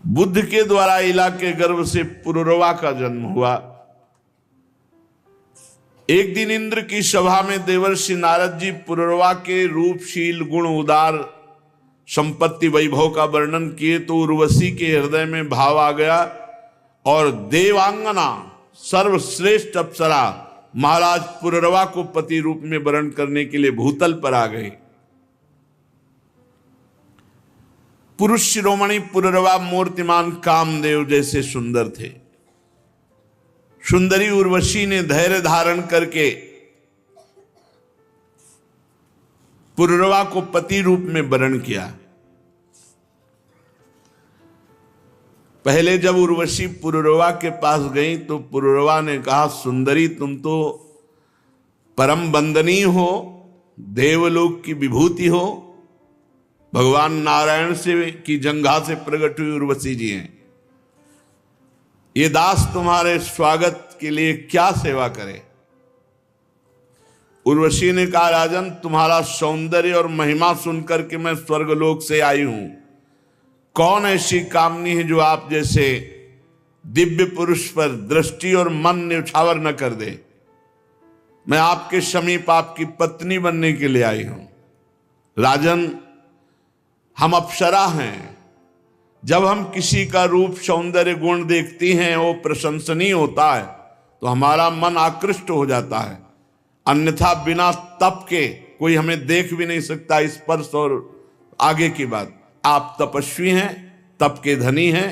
बुद्ध के द्वारा इला के गर्भ से पुरुरवा का जन्म हुआ। एक दिन इंद्र की सभा में देवर्षि नारद जी पुरुरवा के रूपशील गुण उदार संपत्ति वैभव का वर्णन किए तो उर्वशी के हृदय में भाव आ गया और देवांगना सर्वश्रेष्ठ अप्सरा महाराज पुरुरवा को पति रूप में वर्ण करने के लिए भूतल पर आ गए। पुरुष शिरोमणि पुरुरवा मूर्तिमान कामदेव जैसे सुंदर थे। सुंदरी उर्वशी ने धैर्य धारण करके पुरुरवा को पति रूप में वर्ण किया। पहले जब उर्वशी पुरुरवा के पास गई तो पुरुरवा ने कहा, सुंदरी तुम तो परम वंदनीय हो, देवलोक की विभूति हो, भगवान नारायण से की जंघा से प्रकट हुई उर्वशी जी हैं। ये दास तुम्हारे स्वागत के लिए क्या सेवा करे। उर्वशी ने कहा, राजन तुम्हारा सौंदर्य और महिमा सुनकर के मैं स्वर्गलोक से आई हूं। कौन ऐसी कामनी है जो आप जैसे दिव्य पुरुष पर दृष्टि और मन न्यौछावर न कर दे। मैं आपके समीप आपकी पत्नी बनने के लिए आई हूं। राजन हम अप्सरा हैं। जब हम किसी का रूप सौंदर्य गुण देखती हैं वो प्रशंसनीय होता है तो हमारा मन आकृष्ट हो जाता है, अन्यथा बिना तप के कोई हमें देख भी नहीं सकता। स्पर्श और आगे की बात, आप तपस्वी हैं, तप के धनी हैं,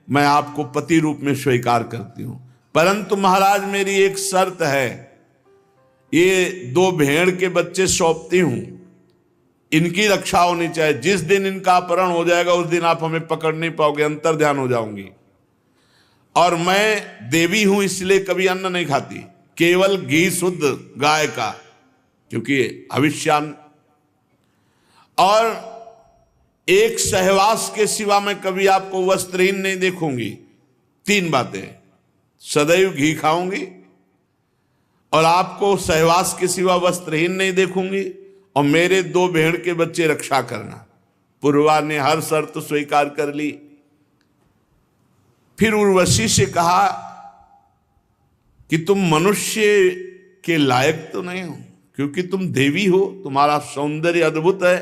मैं आपको पति रूप में स्वीकार करती हूं। परंतु महाराज मेरी एक शर्त है, ये 2 भेड़ के बच्चे सौंपती हूं, इनकी रक्षा होनी चाहिए। जिस दिन इनका अपहरण हो जाएगा उस दिन आप हमें पकड़ नहीं पाओगे, अंतर ध्यान हो जाऊंगी। और मैं देवी हूं इसलिए कभी अन्न नहीं खाती, केवल घी शुद्ध गाय का, क्योंकि हविष्यान। और एक सहवास के सिवा मैं कभी आपको वस्त्रहीन नहीं देखूंगी। 3 बातें, सदैव घी खाऊंगी और आपको सहवास के सिवा वस्त्रहीन नहीं देखूंगी और मेरे 2 भेड़ के बच्चे रक्षा करना। पुरुरवा ने हर शर्त स्वीकार कर ली। फिर उर्वशी से कहा कि तुम मनुष्य के लायक तो नहीं हो, क्योंकि तुम देवी हो, तुम्हारा सौंदर्य अद्भुत है,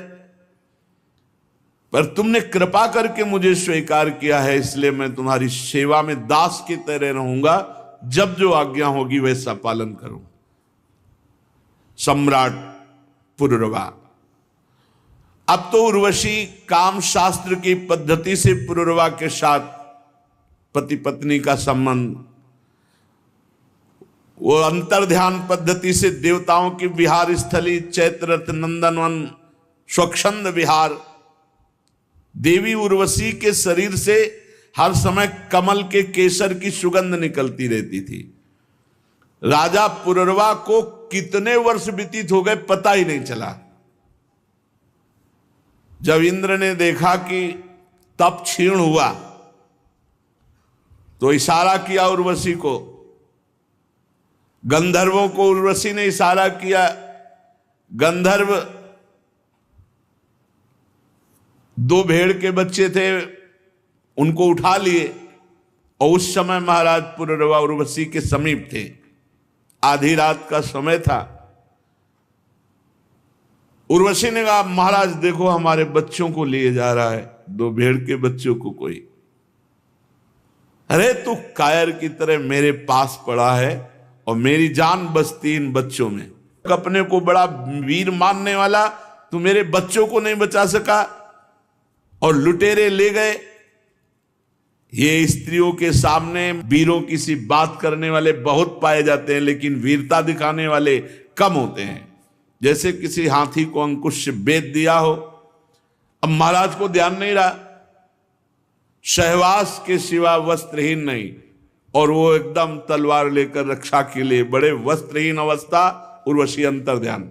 पर तुमने कृपा करके मुझे स्वीकार किया है, इसलिए मैं तुम्हारी सेवा में दास की तरह रहूंगा। जब जो आज्ञा होगी वैसा पालन करूं। सम्राट पुरुरवा। अब तो उर्वशी काम शास्त्र की पद्धति से पुरुरवा के साथ पति पत्नी का संबंध, वो अंतर्ध्यान पद्धति से देवताओं की विहार स्थली चैत्ररथ नंदनवन स्वच्छंद विहार, देवी उर्वशी के शरीर से हर समय कमल के केसर की सुगंध निकलती रहती थी। राजा पुरुरवा को कितने वर्ष व्यतीत हो गए पता ही नहीं चला। जब इंद्र ने देखा कि तप क्षीण हुआ तो इशारा किया उर्वशी को, गंधर्वों को उर्वशी ने इशारा किया। गंधर्व 2 भेड़ के बच्चे थे, उनको उठा लिए और उस समय महाराज पुरुरवा उर्वशी के समीप थे। आधी रात का समय था। उर्वशी ने कहा, महाराज देखो हमारे बच्चों को लिए जा रहा है, 2 भेड़ के बच्चों को कोई। अरे तू कायर की तरह मेरे पास पड़ा है और मेरी जान बसती इन बच्चों में। अपने को बड़ा वीर मानने वाला, तू मेरे बच्चों को नहीं बचा सका और लुटेरे ले गए। ये स्त्रियों के सामने वीरों की सी बात करने वाले बहुत पाए जाते हैं, लेकिन वीरता दिखाने वाले कम होते हैं। जैसे किसी हाथी को अंकुश से बेच दिया हो। अब महाराज को ध्यान नहीं रहा, सहवास के सिवा वस्त्रहीन नहीं, और वो एकदम तलवार लेकर रक्षा के लिए बड़े वस्त्रहीन अवस्था। उर्वशी अंतर ध्यान।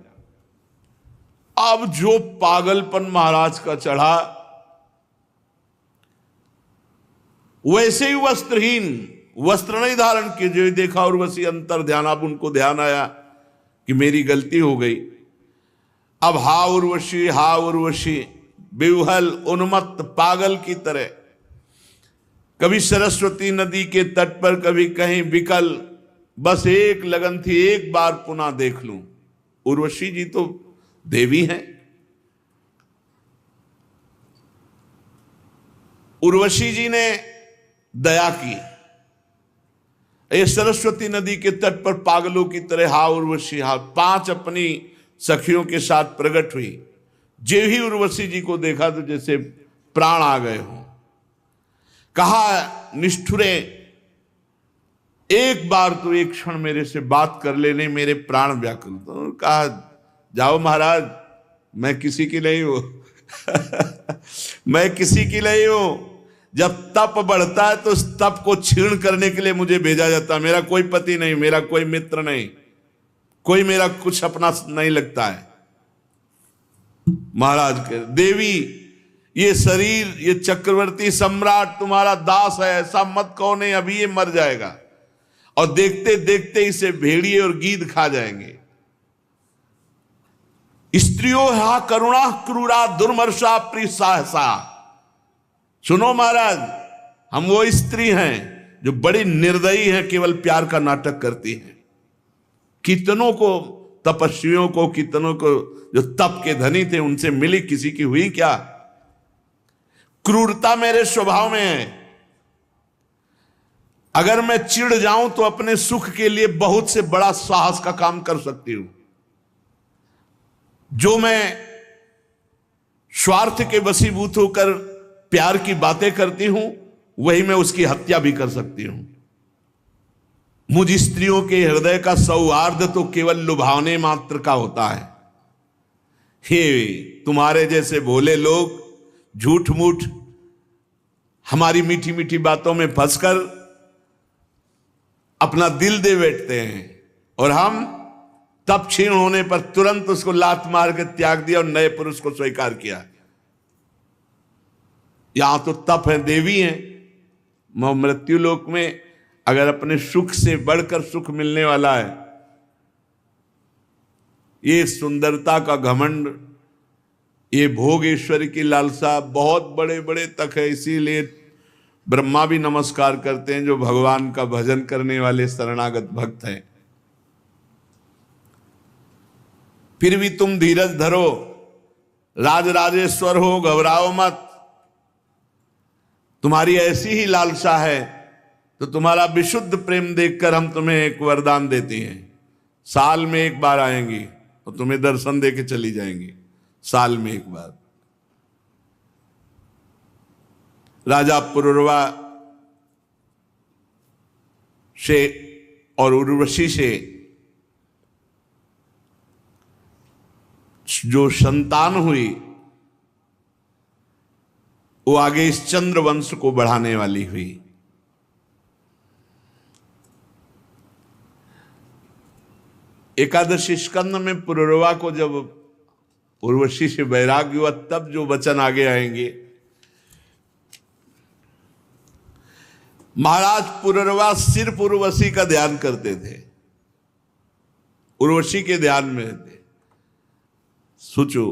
अब जो पागलपन महाराज का चढ़ा, वैसे ही वस्त्रहीन, वस्त्र नहीं धारण किए, जो देखा उर्वशी अंतर ध्यान। अब उनको ध्यान आया कि मेरी गलती हो गई। अब हा उर्वशी, बेवहल उन्मत्त पागल की तरह कभी सरस्वती नदी के तट पर, कभी कहीं विकल, बस एक लगन थी, एक बार पुनः देख लूं। उर्वशी जी तो देवी हैं। उर्वशी जी ने दया की। ये सरस्वती नदी के तट पर पागलों की तरह हा उर्वशी हा 5 अपनी सखियों के साथ प्रकट हुई। जे ही उर्वशी जी को देखा तो जैसे प्राण आ गए हो। कहा निष्ठुरे, एक बार तो एक क्षण मेरे से बात कर लेने, मेरे प्राण व्याकुल। तो कहा जाओ महाराज, मैं किसी की नहीं हूं मैं किसी की नहीं हूं। जब तप बढ़ता है तो उस तप को क्षीण करने के लिए मुझे भेजा जाता है। मेरा कोई पति नहीं, मेरा कोई मित्र नहीं, कोई मेरा कुछ अपना नहीं लगता है। महाराज के देवी, ये शरीर, ये चक्रवर्ती सम्राट तुम्हारा दास है, ऐसा मत कहो, नहीं अभी ये मर जाएगा और देखते देखते इसे भेड़िए और गीद खा जाएंगे। स्त्रियों हा करुणा क्रूरा दुर्मर्षा प्रिय सहसा। सुनो महाराज, हम वो स्त्री हैं जो बड़ी निर्दयी हैं, केवल प्यार का नाटक करती हैं। कितनों को, तपस्वियों को, कितनों को जो तप के धनी थे उनसे मिली, किसी की हुई क्या? क्रूरता मेरे स्वभाव में है। अगर मैं चिढ़ जाऊं तो अपने सुख के लिए बहुत से बड़ा साहस का काम कर सकती हूं। जो मैं स्वार्थ के वशीभूत होकर प्यार की बातें करती हूं, वही मैं उसकी हत्या भी कर सकती हूं। मुझ स्त्रियों के हृदय का सौहार्द तो केवल लुभावने मात्र का होता है। हे तुम्हारे जैसे भोले लोग झूठ मूठ हमारी मीठी मीठी बातों में फंसकर अपना दिल दे बैठते हैं, और हम तप क्षीण होने पर तुरंत उसको लात मार के त्याग दिया और नए पुरुष को स्वीकार किया। यहां तो तप है, देवी हैं। मृत्यु लोक में अगर अपने सुख से बढ़कर सुख मिलने वाला है, ये सुंदरता का घमंड, ये भोगेश्वरी की लालसा बहुत बड़े बड़े तक है। इसीलिए ब्रह्मा भी नमस्कार करते हैं जो भगवान का भजन करने वाले शरणागत भक्त हैं। फिर भी तुम धीरज धरो, राजराजेश्वर हो, घबराओ मत। तुम्हारी ऐसी ही लालसा है तो तुम्हारा विशुद्ध प्रेम देखकर हम तुम्हें एक वरदान देते हैं। साल में एक बार आएंगी और तुम्हें दर्शन दे के चली जाएंगी, साल में एक बार। राजा पुरुरवा से और उर्वशी से जो संतान हुई वो आगे इस चंद्र वंश को बढ़ाने वाली हुई। एकादशी स्कंद में पुरुरवा को जब उर्वशी से वैराग्य हुआ, तब जो वचन आगे आएंगे। महाराज पुरुरवा सिर्फ उर्वशी का ध्यान करते थे, उर्वशी के ध्यान में थे। सोचो,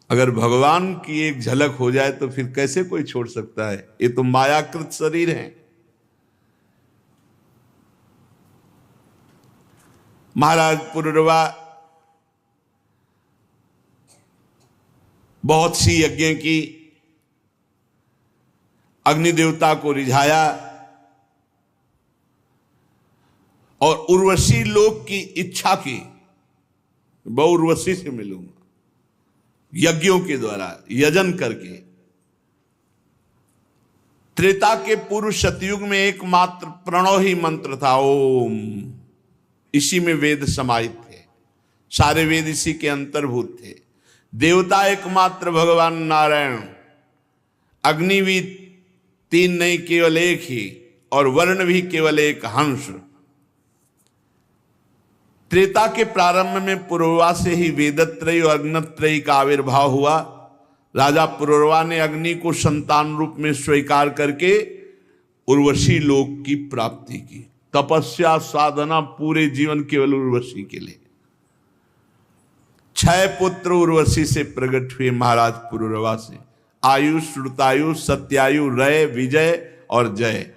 अगर भगवान की एक झलक हो जाए तो फिर कैसे कोई छोड़ सकता है? ये तो मायाकृत शरीर है। महाराज पुरुरवा बहुत सी यज्ञ की, अग्नि देवता को रिझाया और उर्वशी लोक की इच्छा की, मैं उर्वशी से मिलूंगा। यज्ञों के द्वारा यजन करके। त्रेता के पूर्व सतयुग में एकमात्र प्रणव ही मंत्र था, ओम। इसी में वेद समाहित थे, सारे वेद इसी के अंतर्भूत थे। देवता एकमात्र भगवान नारायण, अग्नि भी 3 नहीं केवल एक ही, और वर्ण भी केवल एक, हंस। त्रेता के प्रारंभ में पुरुरवा से ही वेदत्रयी और अग्नत्रयी का आविर्भाव हुआ। राजा पुरुरवा ने अग्नि को संतान रूप में स्वीकार करके उर्वशी लोक की प्राप्ति की। तपस्या साधना पूरे जीवन केवल उर्वशी के लिए। 6 पुत्र उर्वशी से प्रकट हुए महाराज पुरुरवा से। आयु, श्रुतायु, सत्यायु, रय, विजय और जय।